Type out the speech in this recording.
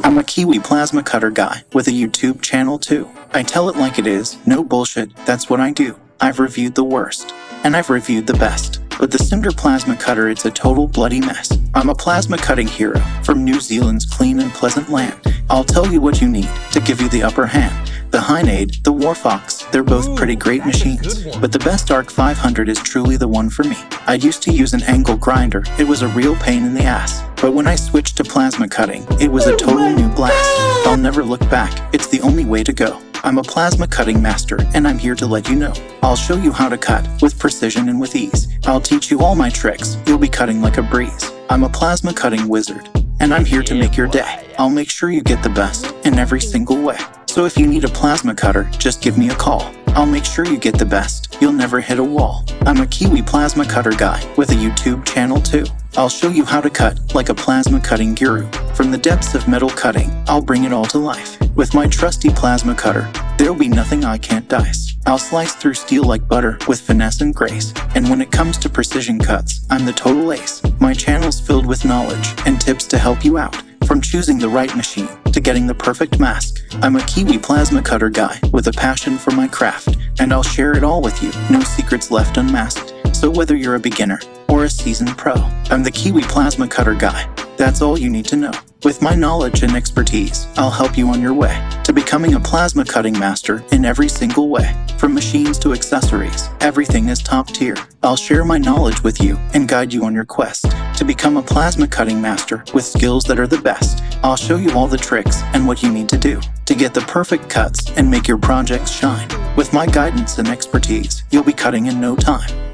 I'm a KIWI plasma cutter guy with a YouTube channel too. I tell it like it is, no bullshit, that's what I do. I've reviewed the worst, and I've reviewed the best. But the Cinder plasma cutter, it's a total bloody mess. I'm a plasma cutting hero from New Zealand's clean and pleasant land. I'll tell you what you need to give you the upper hand. The Hynade, the Warfox, they're both pretty great machines, but the best ARC 500 is truly the one for me. I used to use an angle grinder, it was a real pain in the ass. But when I switched to plasma cutting, it was a total new blast. I'll never look back, it's the only way to go. I'm a plasma cutting master, and I'm here to let you know. I'll show you how to cut with precision and with ease. I'll teach you all my tricks, you'll be cutting like a breeze. I'm a plasma cutting wizard, and I'm here to make your day. I'll make sure you get the best in every single way. So if you need a plasma cutter, just give me a call. I'll make sure you get the best, you'll never hit a wall. I'm a KIWI plasma cutter guy with a YouTube channel too. I'll show you how to cut like a plasma cutting guru. From the depths of metal cutting, I'll bring it all to life. With my trusty plasma cutter, there'll be nothing I can't dice. I'll slice through steel like butter with finesse and grace. And when it comes to precision cuts, I'm the total ace. My channel's filled with knowledge and tips to help you out. From choosing the right machine to getting the perfect mask, I'm a KIWI plasma cutter guy with a passion for my craft, and I'll share it all with you, no secrets left unmasked. So whether you're a beginner or a seasoned pro, I'm the KIWI plasma cutter guy. That's all you need to know. With my knowledge and expertise, I'll help you on your way to becoming a plasma cutting master in every single way. From machines to accessories, everything is top tier. I'll share my knowledge with you and guide you on your quest to become a plasma cutting master with skills that are the best. I'll show you all the tricks and what you need to do to get the perfect cuts and make your projects shine. With my guidance and expertise, you'll be cutting in no time.